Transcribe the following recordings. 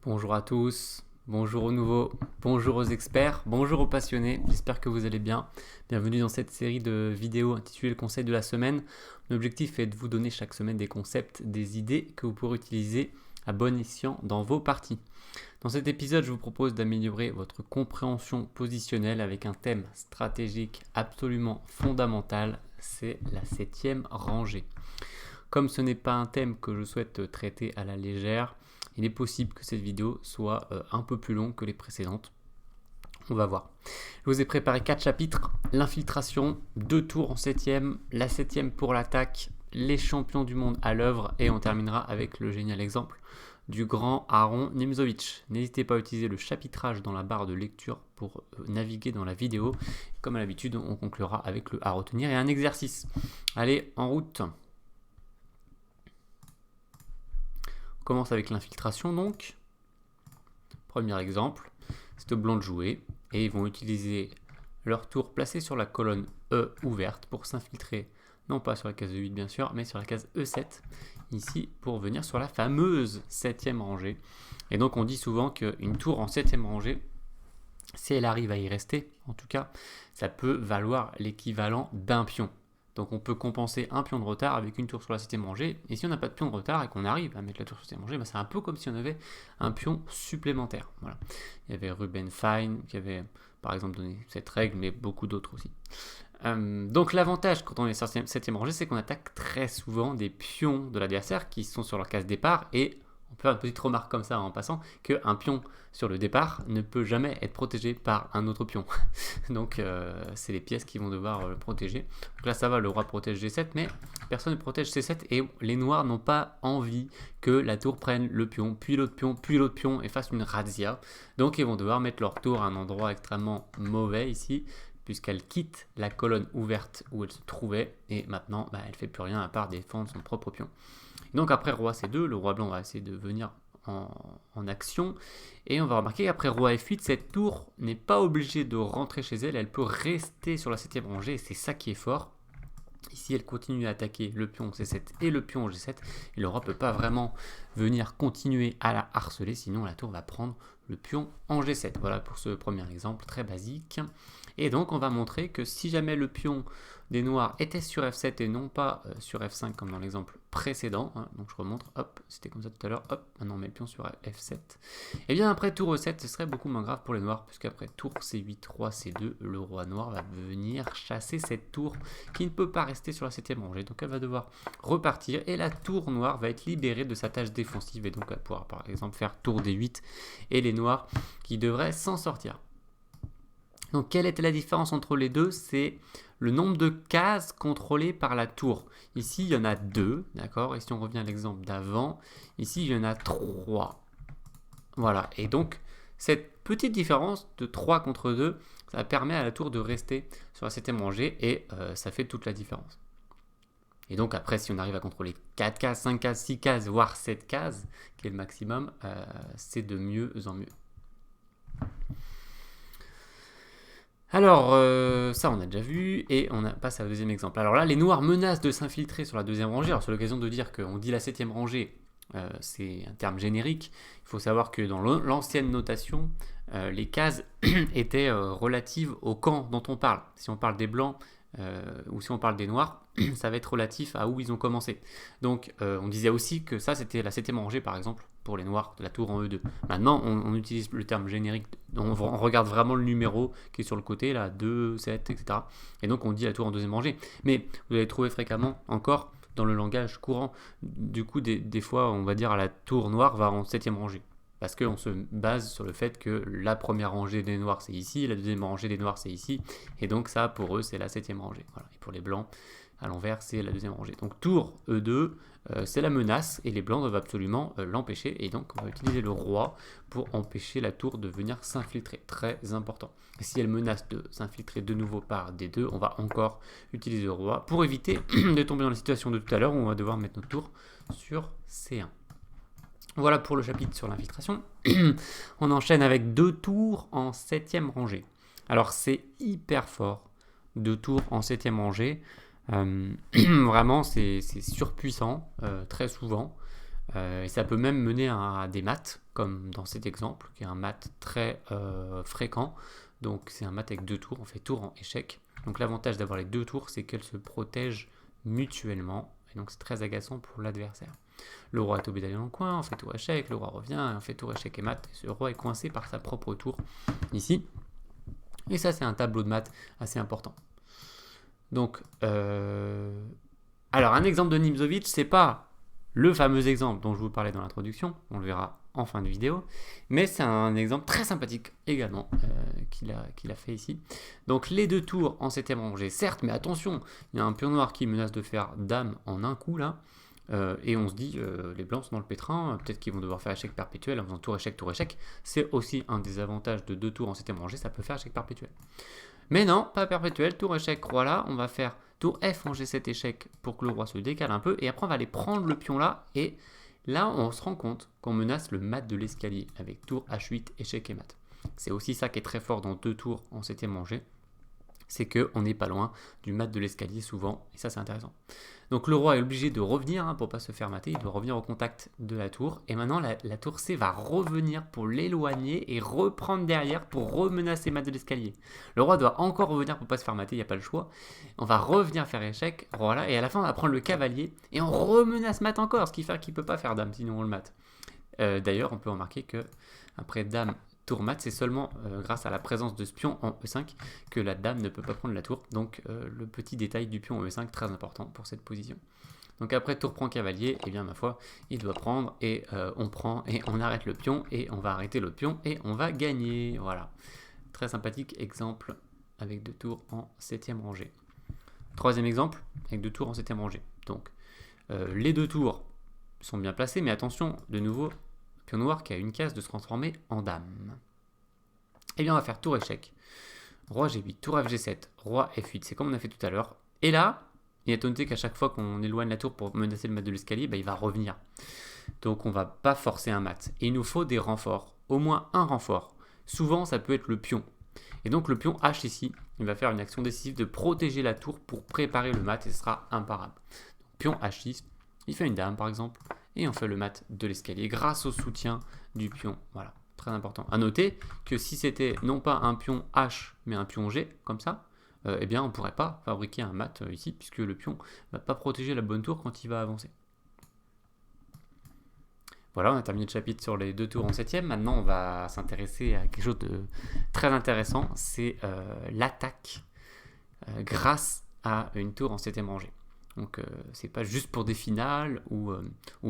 Bonjour à tous, bonjour aux nouveaux, bonjour aux experts, bonjour aux passionnés, j'espère que vous allez bien. Bienvenue dans cette série de vidéos intitulée Le conseil de la semaine. L'objectif est de vous donner chaque semaine des concepts, des idées que vous pourrez utiliser à bon escient dans vos parties. Dans cet épisode, je vous propose d'améliorer votre compréhension positionnelle avec un thème stratégique absolument fondamental, c'est la 7e rangée. Comme ce n'est pas un thème que je souhaite traiter à la légère, il est possible que cette vidéo soit un peu plus longue que les précédentes. On va voir. Je vous ai préparé 4 chapitres. L'infiltration, 2 tours en 7e, la 7e pour l'attaque, les champions du monde à l'œuvre et on terminera avec le génial exemple du grand Aaron Nimzowitsch. N'hésitez pas à utiliser le chapitrage dans la barre de lecture pour naviguer dans la vidéo. Comme à l'habitude, on conclura avec le à retenir et un exercice. Allez, en route. On commence avec l'infiltration donc. Premier exemple, c'est aux blancs de jouer et ils vont utiliser leur tour placé sur la colonne E ouverte pour s'infiltrer, non pas sur la case E8 bien sûr, mais sur la case E7, ici pour venir sur la fameuse 7e rangée. Et donc on dit souvent qu'une tour en 7e rangée, si elle arrive à y rester, en tout cas, ça peut valoir l'équivalent d'un pion. Donc on peut compenser un pion de retard avec une tour sur la 7e rangée. Et si on n'a pas de pion de retard et qu'on arrive à mettre la tour sur la 7e rangée, bah c'est un peu comme si on avait un pion supplémentaire. Voilà. Il y avait Ruben Fine qui avait par exemple donné cette règle, mais beaucoup d'autres aussi. Donc l'avantage quand on est sur la 7e rangée, c'est qu'on attaque très souvent des pions de l'adversaire qui sont sur leur case départ et on peut faire une petite remarque comme ça en passant, qu'un pion sur le départ ne peut jamais être protégé par un autre pion. Donc c'est les pièces qui vont devoir le protéger. Donc là ça va, le roi protège G7, mais personne ne protège C7 et les noirs n'ont pas envie que la tour prenne le pion, puis l'autre pion et fasse une razzia. Donc ils vont devoir mettre leur tour à un endroit extrêmement mauvais ici, puisqu'elle quitte la colonne ouverte où elle se trouvait et maintenant elle ne fait plus rien à part défendre son propre pion. Donc après roi C2, le roi blanc va essayer de venir en action. Et on va remarquer qu'après roi F8, cette tour n'est pas obligée de rentrer chez elle. Elle peut rester sur la 7e rangée et c'est ça qui est fort. Ici, elle continue à attaquer le pion C7 et le pion G7. Et le roi ne peut pas vraiment venir continuer à la harceler, sinon la tour va prendre le pion en G7. Voilà pour ce premier exemple très basique. Et donc, on va montrer que si jamais le pion des noirs était sur F7 et non pas sur F5 comme dans l'exemple précédent, hein, donc je remonte, hop, c'était comme ça tout à l'heure, hop, maintenant on met le pion sur F7, et bien après tour E7, ce serait beaucoup moins grave pour les noirs, puisqu'après tour C8, roi C2, le roi noir va venir chasser cette tour qui ne peut pas rester sur la 7e rangée, donc elle va devoir repartir, et la tour noire va être libérée de sa tâche défensive, et donc elle pourra par exemple faire tour D8, et les noirs qui devraient s'en sortir. Donc quelle était la différence entre les deux? C'est le nombre de cases contrôlées par la tour. Ici, il y en a 2, d'accord? Et si on revient à l'exemple d'avant, ici, il y en a 3. Voilà, et donc, cette petite différence de 3 contre 2, ça permet à la tour de rester sur la 7e rangée, et ça fait toute la différence. Et donc après, si on arrive à contrôler 4 cases, 5 cases, 6 cases, voire 7 cases, qui est le maximum, c'est de mieux en mieux. Alors, ça on a déjà vu, et on passe au deuxième exemple. Alors là, les noirs menacent de s'infiltrer sur la 2e rangée. Alors c'est l'occasion de dire qu'on dit la 7e rangée, c'est un terme générique. Il faut savoir que dans l'ancienne notation, les cases étaient relatives au camp dont on parle. Si on parle des blancs, ou si on parle des noirs, ça va être relatif à où ils ont commencé. Donc on disait aussi que ça c'était la 7e rangée par exemple pour les noirs de la tour en E2. Maintenant on utilise le terme générique, on regarde vraiment le numéro qui est sur le côté, là 2, 7, etc. Et donc on dit la tour en 2e rangée. Mais vous allez trouver fréquemment encore dans le langage courant, du coup des fois on va dire la tour noire va en 7e rangée. Parce qu'on se base sur le fait que la première rangée des noirs c'est ici, la 2e rangée des noirs c'est ici, et donc ça pour eux c'est la 7e rangée. Voilà. Et pour les blancs, à l'envers c'est la 2e rangée. Donc tour E2, c'est la menace, et les blancs doivent absolument l'empêcher, et donc on va utiliser le roi pour empêcher la tour de venir s'infiltrer, très important. Et si elle menace de s'infiltrer de nouveau par D2, on va encore utiliser le roi pour éviter de tomber dans la situation de tout à l'heure où on va devoir mettre notre tour sur C1. Voilà pour le chapitre sur l'infiltration. On enchaîne avec 2 tours en 7e rangée. Alors c'est hyper fort, 2 tours en 7e rangée. Vraiment c'est surpuissant très souvent. Et ça peut même mener à des maths, comme dans cet exemple, qui est un mat très fréquent. Donc c'est un mat avec 2 tours, on fait tour en échec. Donc l'avantage d'avoir les 2 tours, c'est qu'elles se protègent mutuellement. Et donc c'est très agaçant pour l'adversaire. Le roi est obligé d'aller dans le coin, on fait tour échec, le roi revient, on fait tour échec et mat. Et ce roi est coincé par sa propre tour ici. Et ça c'est un tableau de maths assez important. Donc, alors un exemple de Nimzowitsch, c'est pas le fameux exemple dont je vous parlais dans l'introduction, on le verra en fin de vidéo, mais c'est un exemple très sympathique également qu'il a fait ici. Donc les 2 tours en 7e rangée, certes, mais attention, il y a un pion noir qui menace de faire dame en un coup là, et on se dit, les blancs sont dans le pétrin, peut-être qu'ils vont devoir faire échec perpétuel en faisant tour échec, c'est aussi un des avantages de 2 tours en 7e rangée, ça peut faire échec perpétuel. Mais non, pas perpétuel, tour échec, roi là, on va faire tour F en G7 échec pour que le roi se décale un peu, et après on va aller prendre le pion là, et là on se rend compte qu'on menace le mat de l'escalier avec tour H8, échec et mat. C'est aussi ça qui est très fort dans 2 tours en 7e rangée, c'est qu'on n'est pas loin du mat de l'escalier souvent, et ça c'est intéressant. Donc le roi est obligé de revenir pour ne pas se faire mater, il doit revenir au contact de la tour, et maintenant la tour C va revenir pour l'éloigner et reprendre derrière pour remenacer mat de l'escalier. Le roi doit encore revenir pour ne pas se faire mater, il n'y a pas le choix. On va revenir faire échec, voilà, et à la fin on va prendre le cavalier, et on remenace mat encore, ce qui fait qu'il ne peut pas faire dame, sinon on le mate. D'ailleurs on peut remarquer que après dame, tour mat, c'est seulement grâce à la présence de ce pion en E5 que la dame ne peut pas prendre la tour. Donc le petit détail du pion en E5, très important pour cette position. Donc après tour prend cavalier, et bien ma foi, il doit prendre, et on prend, et on arrête le pion, et on va arrêter l'autre pion, et on va gagner. Voilà. Très sympathique exemple avec 2 tours en 7e rangée. 3e exemple, avec 2 tours en 7e rangée. Donc les 2 tours sont bien placés, mais attention, de nouveau, pion noir qui a une case de se transformer en dame. Et bien on va faire tour échec. Roi G8, tour FG7, roi F8, c'est comme on a fait tout à l'heure. Et là, il est à noter qu'à chaque fois qu'on éloigne la tour pour menacer le mat de l'escalier, il va revenir. Donc on ne va pas forcer un mat. Et il nous faut des renforts, au moins un renfort. Souvent ça peut être le pion. Et donc le pion H ici, il va faire une action décisive de protéger la tour pour préparer le mat et ce sera imparable. Donc, pion H6, il fait une dame par exemple, et on fait le mat de l'escalier grâce au soutien du pion. Voilà, très important. À noter que si c'était non pas un pion H, mais un pion G, comme ça, eh bien on ne pourrait pas fabriquer un mat ici, puisque le pion ne va pas protéger la bonne tour quand il va avancer. Voilà, on a terminé le chapitre sur les 2 tours en 7e. Maintenant, on va s'intéresser à quelque chose de très intéressant, c'est l'attaque grâce à une tour en 7e rangée. Donc c'est pas juste pour des finales ou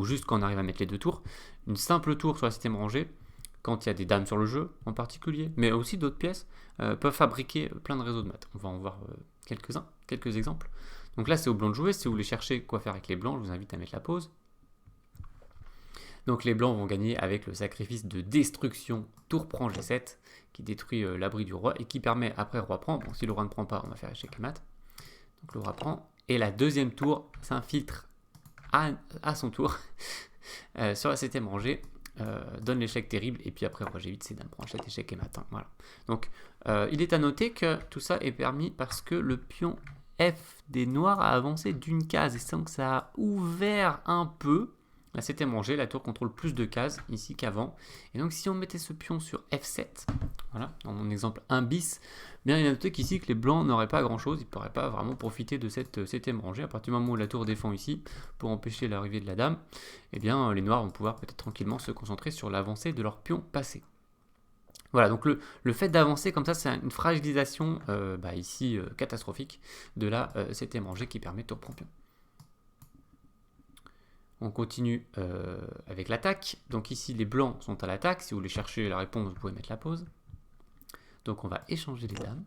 juste quand on arrive à mettre les 2 tours. Une simple tour sur la 7e rangée, quand il y a des dames sur le jeu en particulier, mais aussi d'autres pièces, peuvent fabriquer plein de réseaux de maths. On va en voir quelques-uns, quelques exemples. Donc là c'est au blanc de jouer, si vous voulez chercher quoi faire avec les blancs, je vous invite à mettre la pause. Donc les blancs vont gagner avec le sacrifice de destruction tour prend G7 qui détruit l'abri du roi et qui permet après roi prend. Bon, si le roi ne prend pas, on va faire échec et mat. Donc le roi prend. Et la deuxième tour s'infiltre à son tour sur la 7e rangée, donne l'échec terrible. Et puis après roi G8, c'est dame prend H7, échec et mat. Voilà. Donc il est à noter que tout ça est permis parce que le pion F des noirs a avancé d'une case. Et donc ça a ouvert un peu la 7e rangée, la tour contrôle plus de cases ici qu'avant. Et donc si on mettait ce pion sur F7, voilà, dans mon exemple 1 bis, bien il est à noter qu'ici que les blancs n'auraient pas grand chose, ils ne pourraient pas vraiment profiter de cette 7e rangée. À partir du moment où la tour défend ici, pour empêcher l'arrivée de la dame, eh bien les noirs vont pouvoir peut-être tranquillement se concentrer sur l'avancée de leur pion passé. Voilà, donc le fait d'avancer comme ça, c'est une fragilisation ici catastrophique de la 7e rangée qui permet tour prend pion. On continue avec l'attaque. Donc ici, les blancs sont à l'attaque. Si vous voulez chercher la réponse, vous pouvez mettre la pause. Donc on va échanger les dames,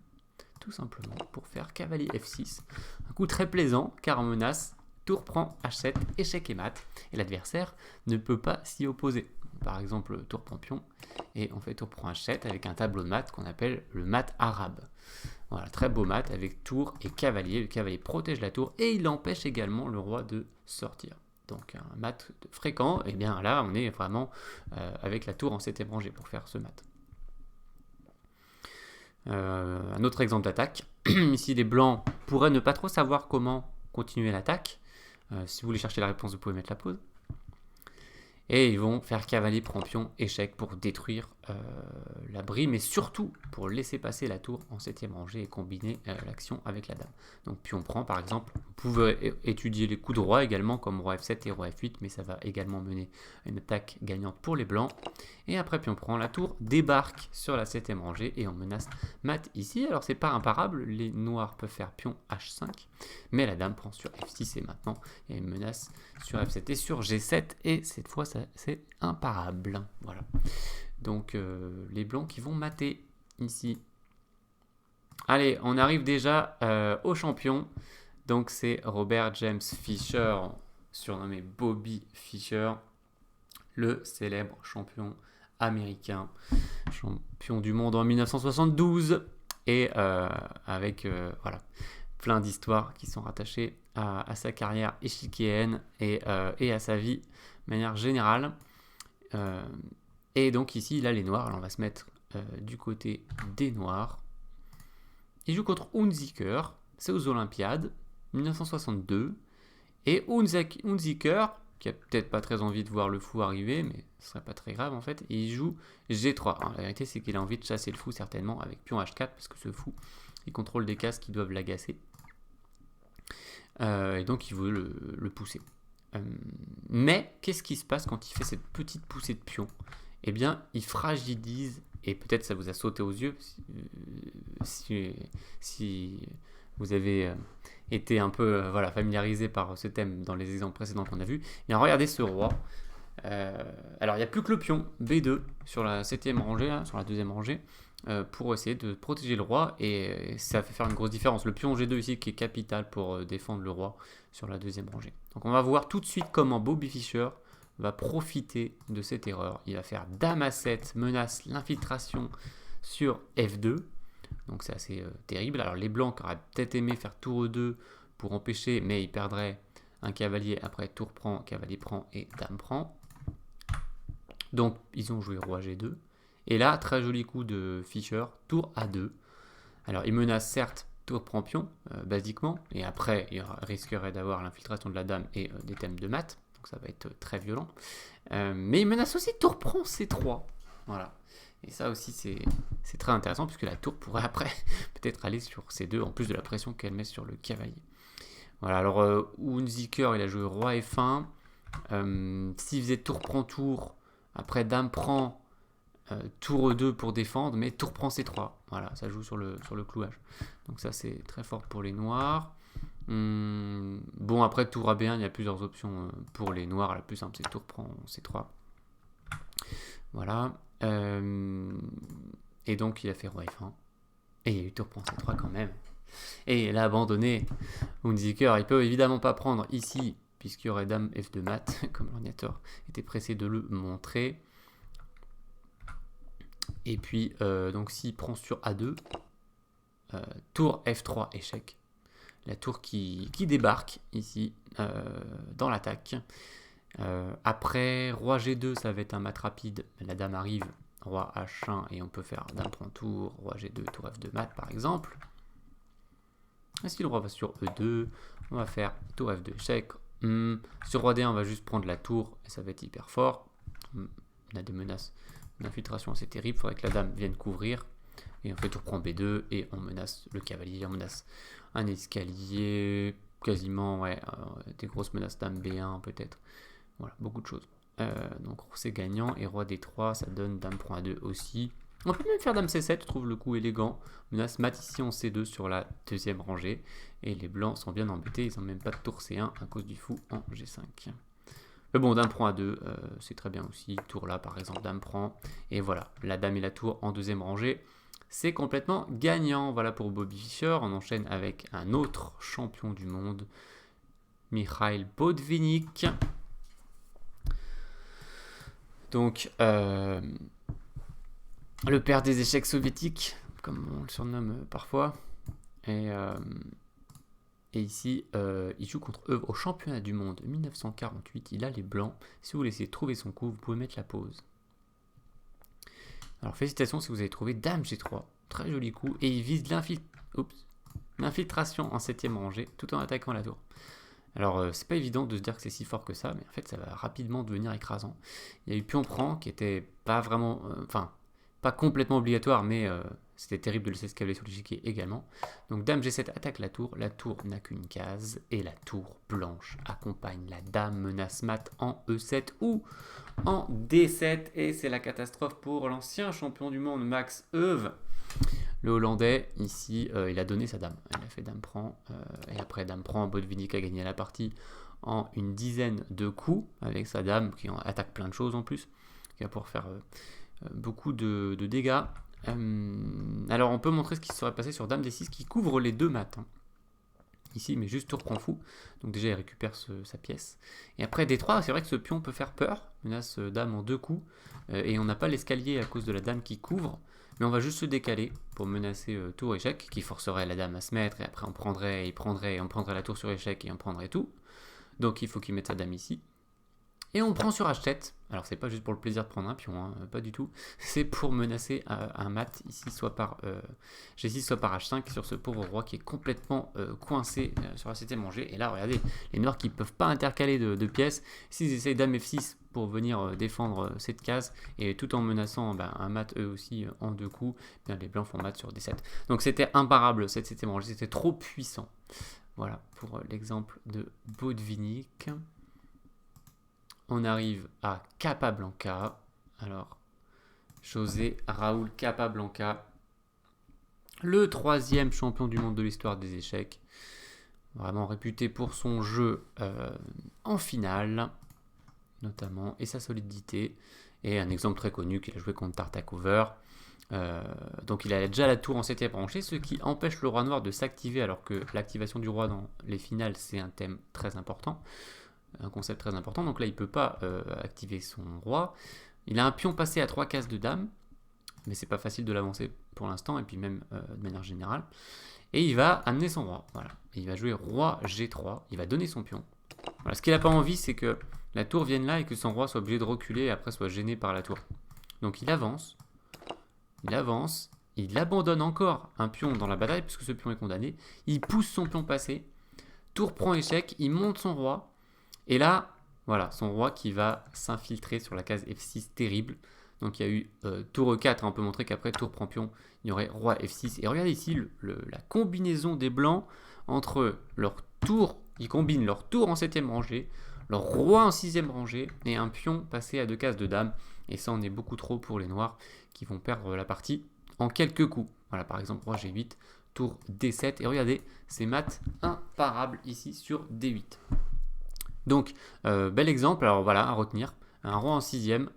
tout simplement, pour faire cavalier F6. Un coup très plaisant, car on menace, tour prend H7, échec et mat. Et l'adversaire ne peut pas s'y opposer. Par exemple, tour prend pion, et on fait tour prend H7 avec un tableau de maths qu'on appelle le mat arabe. Voilà, très beau mat avec tour et cavalier. Le cavalier protège la tour, et il empêche également le roi de sortir. Donc un mat fréquent, et bien là on est vraiment avec la tour en 7e rangée pour faire ce mat. Un autre exemple d'attaque, ici les blancs pourraient ne pas trop savoir comment continuer l'attaque. Si vous voulez chercher la réponse, vous pouvez mettre la pause. Et ils vont faire cavalier prend pion, échec pour détruire l'abri, mais surtout pour laisser passer la tour en 7e rangée et combiner l'action avec la dame. Donc pion prend par exemple, vous pouvez étudier les coups de roi également comme roi F7 et roi F8, mais ça va également mener à une attaque gagnante pour les blancs. Et après pion prend, la tour débarque sur la 7e rangée et on menace mat ici. Alors c'est pas imparable, les noirs peuvent faire pion H5, mais la dame prend sur F6 et maintenant il y a une menace sur F7 et sur G7 et cette fois c'est imparable. Voilà. Donc les blancs qui vont mater ici. Allez, on arrive déjà au champion. Donc c'est Robert James Fischer, surnommé Bobby Fischer, le célèbre champion américain, champion du monde en 1972 et avec voilà, plein d'histoires qui sont rattachées à sa carrière échiquienne et à sa vie de manière générale. Et donc ici, il a les noirs. Alors on va se mettre du côté des noirs. Il joue contre Hunziker, c'est aux Olympiades, 1962. Et Hunziker, qui a peut-être pas très envie de voir le fou arriver, mais ce serait pas très grave en fait, et il joue G3. Alors, la vérité, c'est qu'il a envie de chasser le fou certainement avec pion H4, parce que ce fou, il contrôle des cases qui doivent l'agacer. Et donc il veut le pousser. Mais qu'est-ce qui se passe quand il fait cette petite poussée de pion? Eh bien, il fragilise, et peut-être ça vous a sauté aux yeux si vous avez été un peu voilà, familiarisé par ce thème dans les exemples précédents qu'on a vus. Et regardez ce roi. Alors, il n'y a plus que le pion B2 sur la 7e rangée, là, sur la 2e rangée, pour essayer de protéger le roi, et ça fait faire une grosse différence. Le pion G2 ici qui est capital pour défendre le roi sur la 2e rangée. Donc on va voir tout de suite comment Bobby Fischer va profiter de cette erreur. Il va faire dame à 7, menace l'infiltration sur F2. Donc c'est assez terrible. Alors les blancs auraient peut-être aimé faire tour E2 pour empêcher, mais ils perdraient un cavalier après tour prend, cavalier prend et dame prend. Donc ils ont joué roi G2. Et là, très joli coup de Fischer, tour A2. Alors il menace certes tour prend pion, basiquement, et après il risquerait d'avoir l'infiltration de la dame et des thèmes de mat. Ça va être très violent. Mais il menace aussi tour prend C3. Voilà. Et ça aussi, c'est très intéressant, puisque la tour pourrait après peut-être aller sur C2, en plus de la pression qu'elle met sur le cavalier. Voilà, alors Hunziker, il a joué roi F1. S'il faisait tour prend tour, après dame prend, tour E2 pour défendre, mais tour prend C3. Voilà, ça joue sur le clouage. Donc ça, c'est très fort pour les noirs. Bon, après tour AB1, il y a plusieurs options pour les noirs. La plus simple, c'est tour prend C3. Voilà. Et donc, il a fait roi F1. Et il y a eu tour prend C3 quand même. Et il a abandonné Hunziker. Il peut évidemment pas prendre ici, puisqu'il y aurait dame F2 mat, comme l'ordinateur était pressé de le montrer. Et puis, donc s'il prend sur A2, tour F3 échec. La tour qui débarque ici dans l'attaque. Après, roi G2, ça va être un mat rapide. La dame arrive, roi H1, et on peut faire dame prend tour, roi G2, tour F2 mat par exemple. Et si le roi va sur E2, on va faire tour F2 échec. Sur roi D1, on va juste prendre la tour, et ça va être hyper fort. On a des menaces d'infiltration assez terribles. Il faudrait que la dame vienne couvrir. Et on fait tour prend B2, et on menace le cavalier, on menace un escalier, quasiment, ouais, des grosses menaces dame B1 peut-être. Voilà, beaucoup de choses. Donc c'est gagnant, et roi D3, ça donne dame prend A2 aussi. On peut même faire dame C7, je trouve le coup élégant. Menace mat ici en C2 sur la 2e rangée. Et les blancs sont bien embêtés, ils n'ont même pas de tour C1 à cause du fou en G5. Mais bon, dame prend A2, c'est très bien aussi. Tour là, par exemple, dame prend. Et voilà, la dame et la tour en 2e rangée. C'est complètement gagnant. Voilà pour Bobby Fischer. On enchaîne avec un autre champion du monde, Mikhail Botvinnik. Donc, le père des échecs soviétiques, comme on le surnomme parfois. Et ici, il joue contre eux au championnat du monde 1948. Il a les blancs. Si vous voulez essayer de trouver son coup, vous pouvez mettre la pause. Alors, félicitations si vous avez trouvé dame G3. Très joli coup. Et il vise l'infiltration en 7e rangée, tout en attaquant la tour. Alors, c'est pas évident de se dire que c'est si fort que ça, mais en fait, ça va rapidement devenir écrasant. Il y a eu pion prend qui était pas vraiment, enfin, pas complètement obligatoire, mais c'était terrible de laisser escalader sur l'échiquier également. Donc dame G7 attaque la tour n'a qu'une case, et la tour blanche accompagne la dame menace mat en E7 ou en D7, et c'est la catastrophe pour l'ancien champion du monde Max Euwe. Le Hollandais, ici, il a donné sa dame. Il a fait dame prend, et après dame prend, Botvinnik a gagné la partie en une dizaine de coups avec sa dame qui attaque plein de choses en plus, qui va pouvoir faire beaucoup de dégâts. Alors on peut montrer ce qui serait passé sur dame D6 qui couvre les deux mates. Ici, mais juste tour prend fou. Donc déjà, il récupère sa pièce. Et après D3, c'est vrai que ce pion peut faire peur. Menace dame en 2 coups. Et on n'a pas l'escalier à cause de la dame qui couvre. Mais on va juste se décaler pour menacer tour échec, qui forcerait la dame à se mettre. Et après, on prendrait la tour sur échec et on prendrait tout. Donc il faut qu'il mette sa dame ici. Et on prend sur H7. Alors c'est pas juste pour le plaisir de prendre un pion, hein, pas du tout. C'est pour menacer un mat ici, soit par G6, soit par H5 sur ce pauvre roi qui est complètement coincé sur la 7ème rangée. Et là, regardez, les noirs qui ne peuvent pas intercaler de pièces. S'ils essayent dame F6 pour venir défendre cette case, et tout en menaçant un mat eux aussi en 2 coups, bien, les blancs font mat sur D7. Donc c'était imparable cette 7ème rangée, c'était trop puissant. Voilà pour l'exemple de Botvinnik. On arrive à Capablanca. Alors, José Raúl Capablanca, le 3e champion du monde de l'histoire des échecs. Vraiment réputé pour son jeu en finale, notamment, et sa solidité. Et un exemple très connu qu'il a joué contre Tartakover. Donc il a déjà la tour en 7ème rangée, ce qui empêche le roi noir de s'activer, alors que l'activation du roi dans les finales, c'est un thème très important. Un concept très important, donc là il ne peut pas activer son roi. Il a un pion passé à 3 cases de dame, mais c'est pas facile de l'avancer pour l'instant, et puis même de manière générale. Et il va amener son roi, voilà. Et il va jouer roi G3, il va donner son pion. Voilà. Ce qu'il n'a pas envie, c'est que la tour vienne là et que son roi soit obligé de reculer et après soit gêné par la tour. Donc il avance, il abandonne encore un pion dans la bataille, puisque ce pion est condamné, il pousse son pion passé, tour prend échec, il monte son roi, et là, voilà, son roi qui va s'infiltrer sur la case F6 terrible. Donc il y a eu tour E4, on peut montrer qu'après tour prend pion, il y aurait roi F6. Et regardez ici la combinaison des blancs entre leur tour, ils combinent leur tour en 7ème rangée, leur roi en 6ème rangée et un pion passé à 2 cases de dame. Et ça en est beaucoup trop pour les noirs qui vont perdre la partie en quelques coups. Voilà, par exemple roi G8, tour D7. Et regardez, c'est mat imparable ici sur D8. Donc, bel exemple, alors voilà, à retenir. Un roi en 6ème,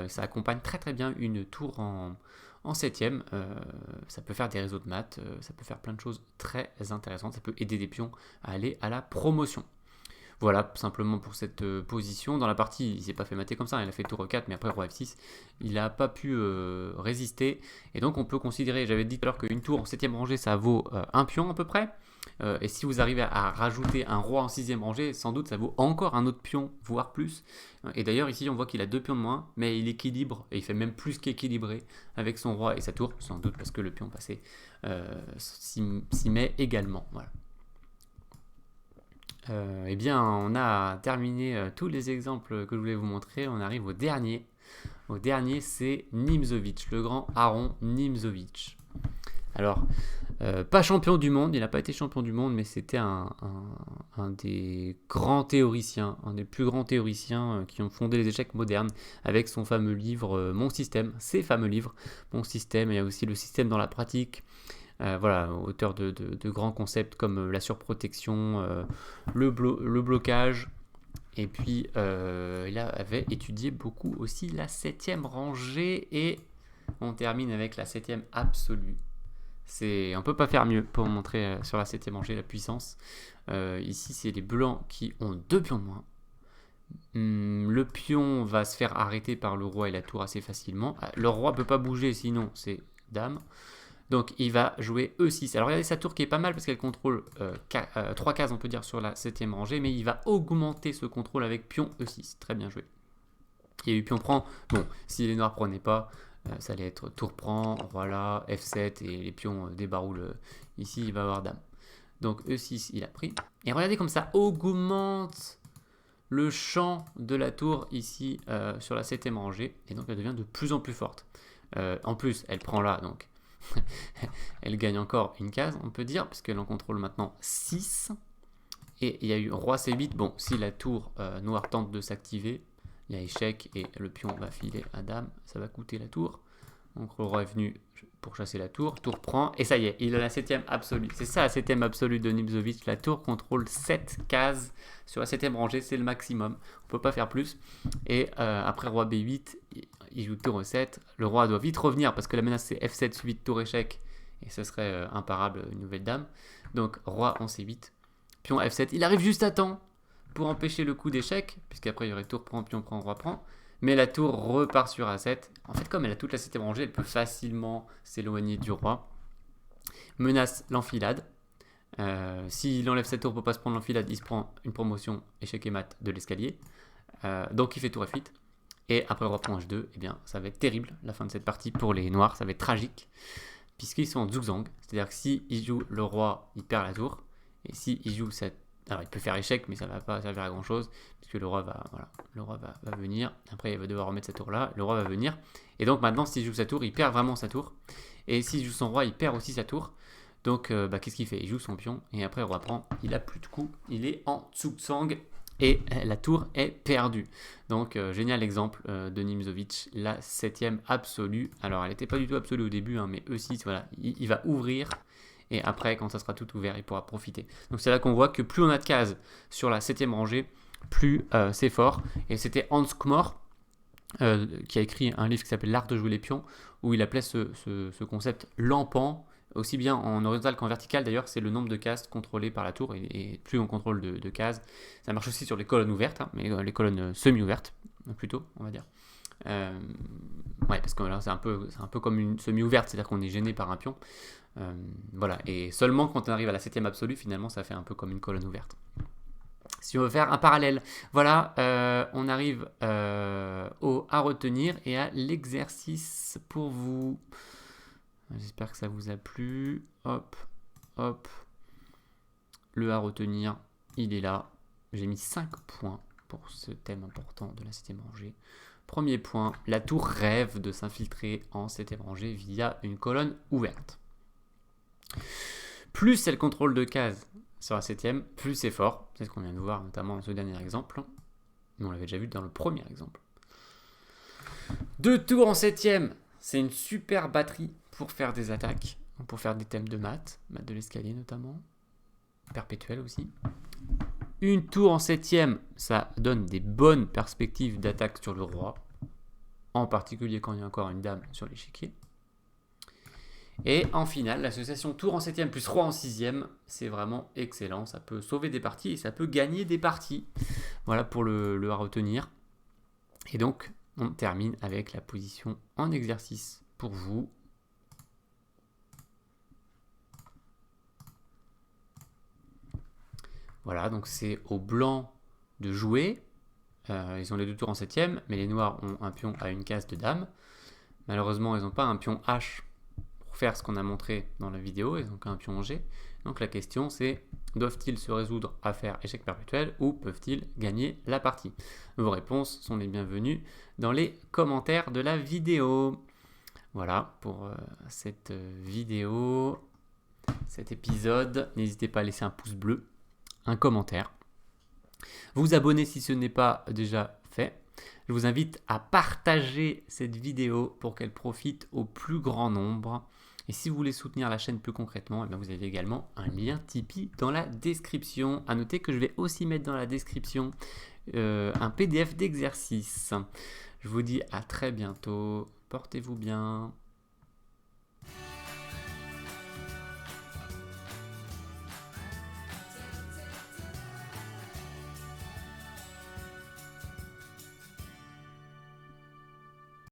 ça accompagne très très bien une tour en 7ème. Ça peut faire des réseaux de maths, ça peut faire plein de choses très intéressantes. Ça peut aider des pions à aller à la promotion. Voilà, simplement pour cette position. Dans la partie, il ne s'est pas fait mater comme ça, il a fait tour E4, mais après roi F6, il n'a pas pu résister. Et donc on peut considérer, j'avais dit tout à l'heure qu'une tour en 7ème rangée, ça vaut un pion à peu près. Et si vous arrivez à rajouter un roi en 6ème rangée, sans doute ça vaut encore un autre pion, voire plus. Et d'ailleurs ici on voit qu'il a 2 pions de moins, mais il équilibre, et il fait même plus qu'équilibrer avec son roi et sa tour, sans doute parce que le pion passé s'y met également. Voilà. Eh bien, on a terminé tous les exemples que je voulais vous montrer. On arrive au dernier. Au dernier, c'est Nimzowitsch, le grand Aaron Nimzowitsch. Alors, pas champion du monde, il n'a pas été champion du monde, mais c'était un des grands théoriciens, un des plus grands théoriciens qui ont fondé les échecs modernes, avec son fameux livre Mon système, ses fameux livres Mon système, et aussi le système dans la pratique. Voilà, auteur de grands concepts comme la surprotection, le blocage, et puis il avait étudié beaucoup aussi la 7ème rangée, et on termine avec la 7ème absolue. On ne peut pas faire mieux pour montrer sur la 7ème rangée la puissance. Ici, c'est les blancs qui ont 2 pions de moins. Le pion va se faire arrêter par le roi et la tour assez facilement. Le roi ne peut pas bouger, sinon c'est dame. Donc il va jouer E6. Alors regardez sa tour qui est pas mal parce qu'elle contrôle 3 cases, on peut dire, sur la 7ème rangée, mais il va augmenter ce contrôle avec pion E6. Très bien joué. Il y a eu pion prend. Bon, si les noirs prenaient pas, ça allait être tour prend, voilà, F7, et les pions débaroulent. Ici, il va avoir dame. Donc E6, il a pris. Et regardez comme ça augmente le champ de la tour ici sur la 7e rangée. Et donc elle devient de plus en plus forte. En plus, elle prend là, donc elle gagne encore une case, on peut dire, puisqu'elle en contrôle maintenant 6. Et il y a eu roi C8. Bon, si la tour noire tente de s'activer, il y a échec et le pion va filer à dame. Ça va coûter la tour. Donc le roi est venu pour chasser la tour. Tour prend. Et ça y est, il a la 7e absolue. C'est ça la 7e absolue de Nimzowitsch. La tour contrôle 7 cases sur la 7e rangée. C'est le maximum. On ne peut pas faire plus. Et après roi B8, il joue tour E7. Le roi doit vite revenir parce que la menace c'est F7 suivi de tour échec. Et ce serait imparable, une nouvelle dame. Donc roi en C8. Pion F7. Il arrive juste à temps pour empêcher le coup d'échec. Puisqu'après il y aurait tour prend, pion prend, roi prend. Mais la tour repart sur A7. En fait, comme elle a toute la 7e rangée, elle peut facilement s'éloigner du roi. Menace l'enfilade. S'il enlève cette tour pour ne pas se prendre l'enfilade, il se prend une promotion échec et mat de l'escalier. Donc il fait tour F8. Et après roi prend H2, eh bien, ça va être terrible la fin de cette partie pour les noirs. Ça va être tragique. Puisqu'ils sont en zugzwang. C'est-à-dire que s'il joue le roi, il perd la tour. Et s'il joue cette... Alors il peut faire échec, mais ça ne va pas servir à grand chose, puisque le roi va, voilà, le roi va venir. Après il va devoir remettre sa tour là, le roi va venir. Et donc maintenant s'il joue sa tour, il perd vraiment sa tour. Et s'il joue son roi, il perd aussi sa tour. Donc qu'est-ce qu'il fait? Il joue son pion, et après le roi prend, il a plus de coups, il est en zugzwang, et la tour est perdue. Donc génial exemple de Nimzowitsch, la 7e absolue. Alors elle n'était pas du tout absolue au début, hein, mais E6, voilà, il va ouvrir. Et après, quand ça sera tout ouvert, il pourra profiter. Donc c'est là qu'on voit que plus on a de cases sur la 7e rangée, plus c'est fort. Et c'était Hans Kmor qui a écrit un livre qui s'appelle L'art de jouer les pions, où il appelait ce concept lampant, aussi bien en horizontal qu'en vertical. D'ailleurs, c'est le nombre de cases contrôlées par la tour. Et plus on contrôle de cases, ça marche aussi sur les colonnes ouvertes, hein, mais les colonnes semi-ouvertes, plutôt, on va dire. Ouais, parce que là, c'est un peu comme une semi-ouverte, c'est-à-dire qu'on est gêné par un pion. Voilà, et seulement quand on arrive à la 7e absolue, finalement, ça fait un peu comme une colonne ouverte. Si on veut faire un parallèle, voilà, on arrive à retenir et à l'exercice pour vous. J'espère que ça vous a plu. Hop, hop. Le à retenir, il est là. J'ai mis 5 points pour ce thème important de la 7e rangée. Premier point, la tour rêve de s'infiltrer en 7e rangée via une colonne ouverte. Plus elle contrôle de cases sur la 7e, plus c'est fort. C'est ce qu'on vient de voir notamment dans ce dernier exemple. Mais on l'avait déjà vu dans le premier exemple. 2 tours en 7e, c'est une super batterie pour faire des attaques, pour faire des thèmes de maths de l'escalier notamment, perpétuel aussi. Une tour en 7e, ça donne des bonnes perspectives d'attaque sur le roi, en particulier quand il y a encore une dame sur l'échiquier. Et en finale, l'association tour en 7e plus roi en 6e, c'est vraiment excellent. Ça peut sauver des parties et ça peut gagner des parties. Voilà pour le à retenir. Et donc, on termine avec la position en exercice pour vous. Voilà, donc c'est au blanc de jouer. Ils ont les 2 tours en 7e, mais les noirs ont un pion à une case de dame. Malheureusement, ils n'ont pas un pion H pour faire ce qu'on a montré dans la vidéo, ils n'ont qu'un pion G. Donc la question c'est, doivent-ils se résoudre à faire échec perpétuel ou peuvent-ils gagner la partie? Vos réponses sont les bienvenues dans les commentaires de la vidéo. Voilà pour cette vidéo, cet épisode. N'hésitez pas à laisser un pouce bleu, un commentaire. Vous abonner si ce n'est pas déjà fait. Je vous invite à partager cette vidéo pour qu'elle profite au plus grand nombre. Et si vous voulez soutenir la chaîne plus concrètement, eh bien vous avez également un lien Tipeee dans la description. À noter que je vais aussi mettre dans la description un PDF d'exercice. Je vous dis à très bientôt. Portez-vous bien.